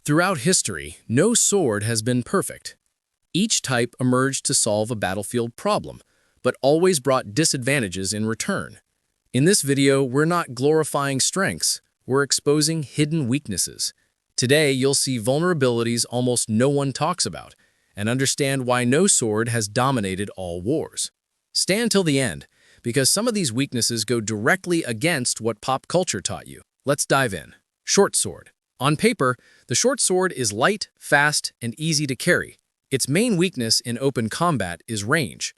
Throughout history, no sword has been perfect. Each type emerged to solve a battlefield problem, but always brought disadvantages in return. In this video, we're not glorifying strengths, we're exposing hidden weaknesses. Today, you'll see vulnerabilities almost no one talks about, and understand why no sword has dominated all wars. Stay until the end, because some of these weaknesses go directly against what pop culture taught you. Let's dive in. Short sword. On paper, the short sword is light, fast, and easy to carry. Its main weakness in open combat is range.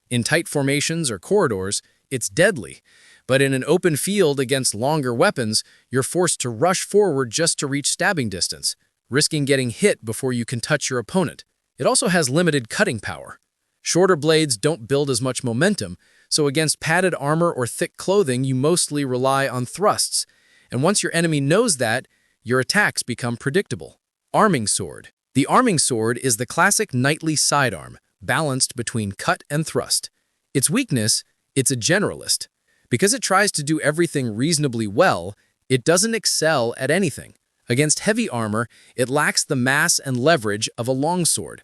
In tight formations or corridors, it's deadly, but in an open field against longer weapons, you're forced to rush forward just to reach stabbing distance, risking getting hit before you can touch your opponent. It also has limited cutting power. Shorter blades don't build as much momentum, so against padded armor or thick clothing, you mostly rely on thrusts. And once your enemy knows that, your attacks become predictable. Arming sword. The arming sword is the classic knightly sidearm, balanced between cut and thrust. Its weakness, it's a generalist. Because it tries to do everything reasonably well, it doesn't excel at anything. Against heavy armor, it lacks the mass and leverage of a longsword.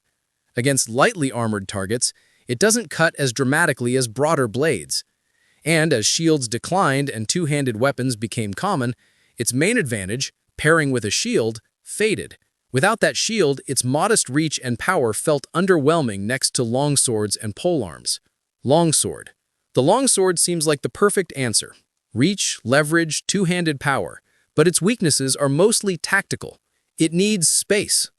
Against lightly armored targets, it doesn't cut as dramatically as broader blades. And as shields declined and two-handed weapons became common, its main advantage, pairing with a shield, faded. Without that shield, its modest reach and power felt underwhelming next to longswords and polearms. Longsword. The longsword seems like the perfect answer. Reach, leverage, two-handed power. But its weaknesses are mostly tactical. It needs space.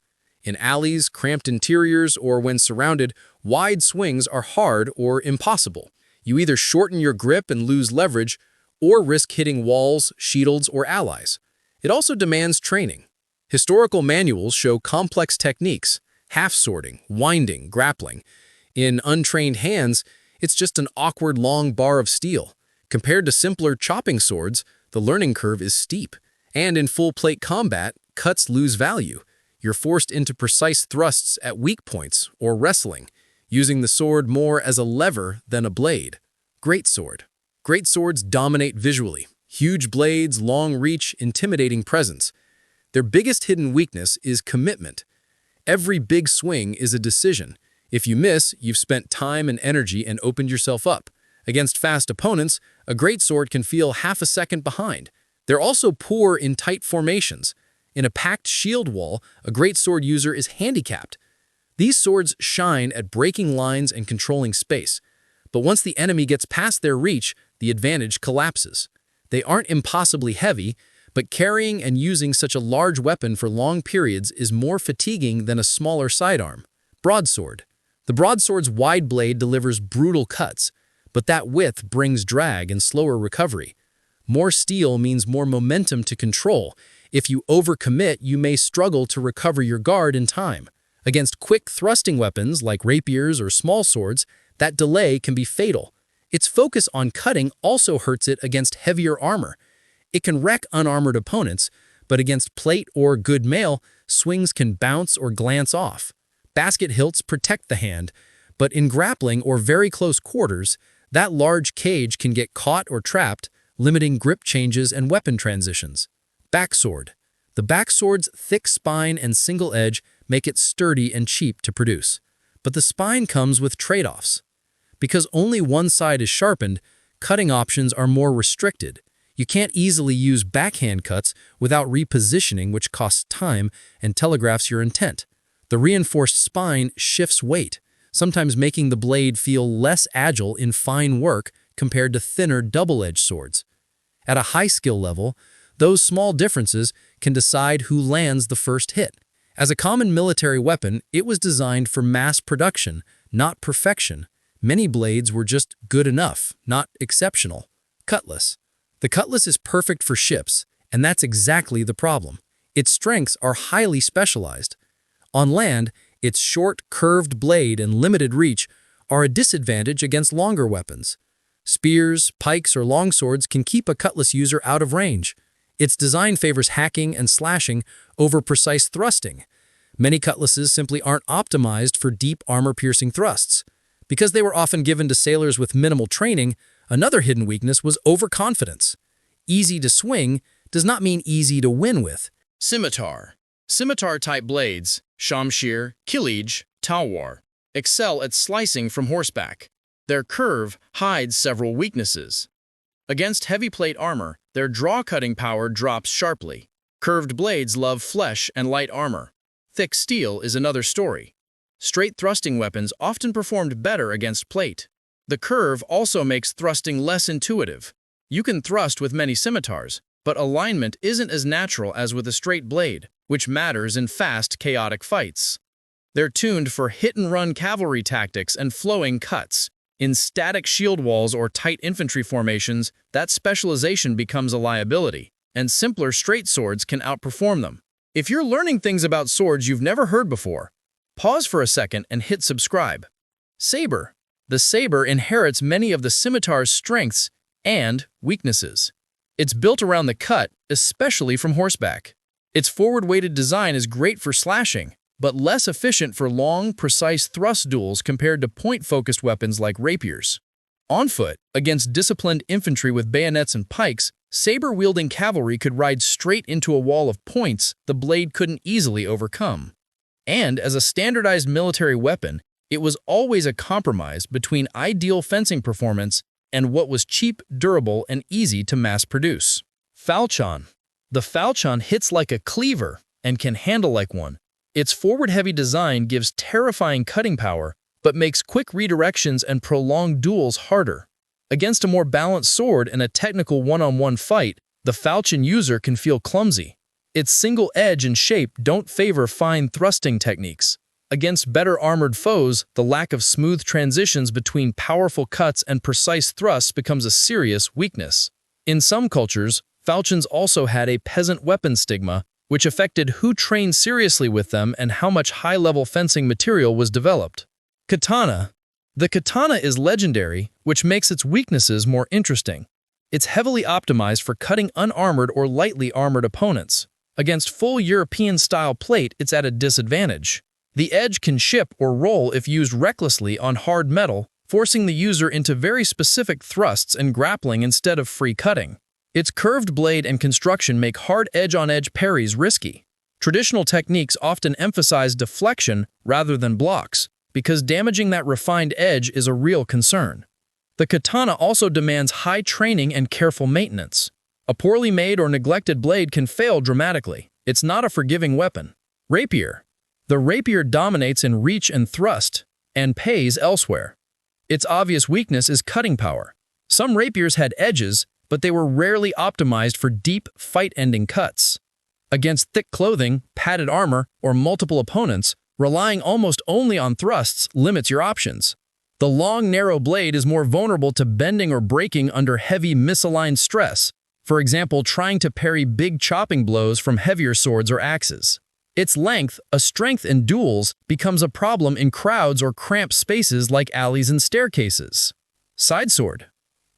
In alleys, cramped interiors, or when surrounded, wide swings are hard or impossible. You either shorten your grip and lose leverage, or risk hitting walls, shields, or allies. It also demands training. Historical manuals show complex techniques, half-swording, winding, grappling. In untrained hands, it's just an awkward long bar of steel. Compared to simpler chopping swords, the learning curve is steep. And in full-plate combat, cuts lose value. You're forced into precise thrusts at weak points or wrestling, using the sword more as a lever than a blade. Greatsword. Greatswords dominate visually. Huge blades, long reach, intimidating presence. Their biggest hidden weakness is commitment. Every big swing is a decision. If you miss, you've spent time and energy and opened yourself up. Against fast opponents, a greatsword can feel half a second behind. They're also poor in tight formations. In a packed shield wall, a greatsword user is handicapped. These swords shine at breaking lines and controlling space. But once the enemy gets past their reach, the advantage collapses. They aren't impossibly heavy, but carrying and using such a large weapon for long periods is more fatiguing than a smaller sidearm. Broadsword. The broadsword's wide blade delivers brutal cuts, but that width brings drag and slower recovery. More steel means more momentum to control. If you overcommit, you may struggle to recover your guard in time. Against quick thrusting weapons like rapiers or smallswords, that delay can be fatal. Its focus on cutting also hurts it against heavier armor. It can wreck unarmored opponents, but against plate or good mail, swings can bounce or glance off. Basket hilts protect the hand, but in grappling or very close quarters, that large cage can get caught or trapped, limiting grip changes and weapon transitions. Backsword. The backsword's thick spine and single edge make it sturdy and cheap to produce. But the spine comes with trade-offs. Because only one side is sharpened, cutting options are more restricted. You can't easily use backhand cuts without repositioning, which costs time and telegraphs your intent. The reinforced spine shifts weight, sometimes making the blade feel less agile in fine work compared to thinner double-edged swords. At a high skill level, those small differences can decide who lands the first hit. As a common military weapon, it was designed for mass production, not perfection. Many blades were just good enough, not exceptional. Cutlass. The cutlass is perfect for ships, and that's exactly the problem. Its strengths are highly specialized. On land, its short, curved blade and limited reach are a disadvantage against longer weapons. Spears, pikes, or longswords can keep a cutlass user out of range. Its design favors hacking and slashing over precise thrusting. Many cutlasses simply aren't optimized for deep armor-piercing thrusts. Because they were often given to sailors with minimal training, another hidden weakness was overconfidence. Easy to swing does not mean easy to win with. Scimitar. Scimitar-type blades, shamshir, kilij, talwar, excel at slicing from horseback. Their curve hides several weaknesses. Against heavy plate armor, their draw-cutting power drops sharply. Curved blades love flesh and light armor. Thick steel is another story. Straight thrusting weapons often performed better against plate. The curve also makes thrusting less intuitive. You can thrust with many scimitars, but alignment isn't as natural as with a straight blade, which matters in fast, chaotic fights. They're tuned for hit-and-run cavalry tactics and flowing cuts. In static shield walls or tight infantry formations, that specialization becomes a liability, and simpler straight swords can outperform them. If you're learning things about swords you've never heard before, pause for a second and hit subscribe. Saber. The saber inherits many of the scimitar's strengths and weaknesses. It's built around the cut, especially from horseback. Its forward-weighted design is great for slashing, but less efficient for long, precise thrust duels compared to point-focused weapons like rapiers. On foot, against disciplined infantry with bayonets and pikes, saber-wielding cavalry could ride straight into a wall of points the blade couldn't easily overcome. And as a standardized military weapon, it was always a compromise between ideal fencing performance and what was cheap, durable, and easy to mass-produce. Falchion. The falchion hits like a cleaver and can handle like one. Its forward-heavy design gives terrifying cutting power, but makes quick redirections and prolonged duels harder. Against a more balanced sword in a technical one-on-one fight, the falchion user can feel clumsy. Its single edge and shape don't favor fine thrusting techniques. Against better armored foes, the lack of smooth transitions between powerful cuts and precise thrusts becomes a serious weakness. In some cultures, falchions also had a peasant weapon stigma, which affected who trained seriously with them and how much high-level fencing material was developed. Katana. The katana is legendary, which makes its weaknesses more interesting. It's heavily optimized for cutting unarmored or lightly armored opponents. Against full European-style plate, it's at a disadvantage. The edge can chip or roll if used recklessly on hard metal, forcing the user into very specific thrusts and grappling instead of free cutting. Its curved blade and construction make hard edge-on-edge parries risky. Traditional techniques often emphasize deflection rather than blocks, because damaging that refined edge is a real concern. The katana also demands high training and careful maintenance. A poorly made or neglected blade can fail dramatically. It's not a forgiving weapon. Rapier. The rapier dominates in reach and thrust, and pays elsewhere. Its obvious weakness is cutting power. Some rapiers had edges, but they were rarely optimized for deep, fight-ending cuts. Against thick clothing, padded armor, or multiple opponents, relying almost only on thrusts limits your options. The long, narrow blade is more vulnerable to bending or breaking under heavy, misaligned stress, for example, trying to parry big chopping blows from heavier swords or axes. Its length, a strength in duels, becomes a problem in crowds or cramped spaces like alleys and staircases. Sidesword.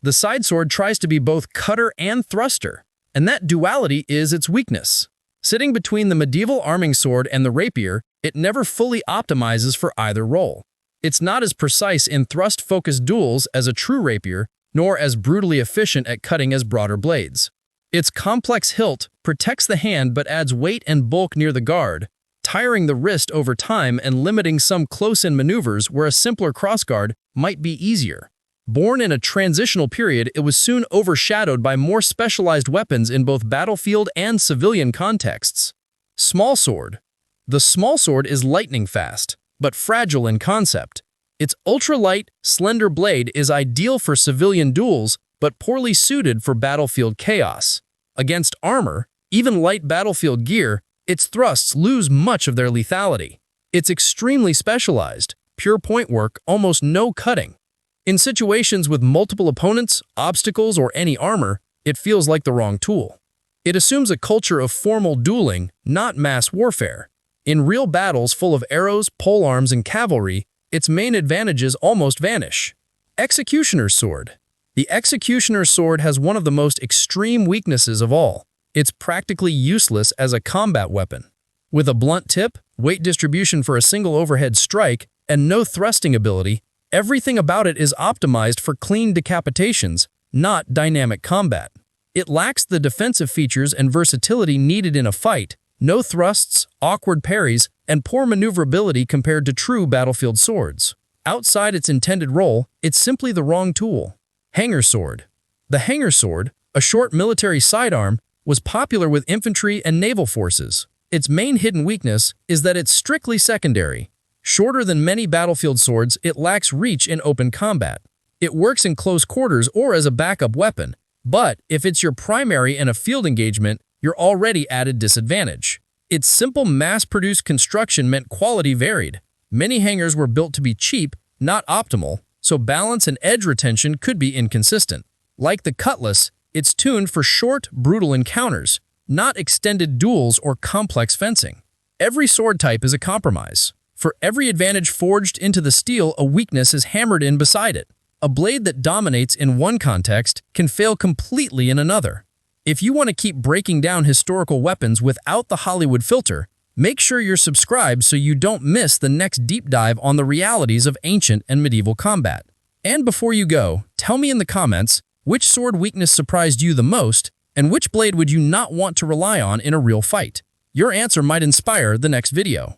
The sidesword tries to be both cutter and thruster, and that duality is its weakness. Sitting between the medieval arming sword and the rapier, it never fully optimizes for either role. It's not as precise in thrust-focused duels as a true rapier, nor as brutally efficient at cutting as broader blades. Its complex hilt protects the hand but adds weight and bulk near the guard, tiring the wrist over time and limiting some close-in maneuvers where a simpler crossguard might be easier. Born in a transitional period, it was soon overshadowed by more specialized weapons in both battlefield and civilian contexts. Smallsword. The smallsword is lightning fast, but fragile in concept. Its ultralight, slender blade is ideal for civilian duels, but poorly suited for battlefield chaos. Against armor, even light battlefield gear, its thrusts lose much of their lethality. It's extremely specialized, pure point work, almost no cutting. In situations with multiple opponents, obstacles, or any armor, it feels like the wrong tool. It assumes a culture of formal dueling, not mass warfare. In real battles full of arrows, polearms, and cavalry, its main advantages almost vanish. Executioner's sword. The executioner's sword has one of the most extreme weaknesses of all. It's practically useless as a combat weapon. With a blunt tip, weight distribution for a single overhead strike, and no thrusting ability, everything about it is optimized for clean decapitations, not dynamic combat. It lacks the defensive features and versatility needed in a fight, No thrusts, awkward parries, and poor maneuverability compared to true battlefield swords. Outside its intended role, it's simply the wrong tool. Hanger sword. The hanger sword, a short military sidearm, was popular with infantry and naval forces. Its main hidden weakness is that it's strictly secondary. Shorter than many battlefield swords, it lacks reach in open combat. It works in close quarters or as a backup weapon, but if it's your primary in a field engagement, you're already at a disadvantage. Its simple mass-produced construction meant quality varied. Many hangers were built to be cheap, not optimal, so balance and edge retention could be inconsistent. Like the cutlass, it's tuned for short, brutal encounters, not extended duels or complex fencing. Every sword type is a compromise. For every advantage forged into the steel, a weakness is hammered in beside it. A blade that dominates in one context can fail completely in another. If you want to keep breaking down historical weapons without the Hollywood filter, make sure you're subscribed so you don't miss the next deep dive on the realities of ancient and medieval combat. And before you go, tell me in the comments, which sword weakness surprised you the most, and which blade would you not want to rely on in a real fight? Your answer might inspire the next video.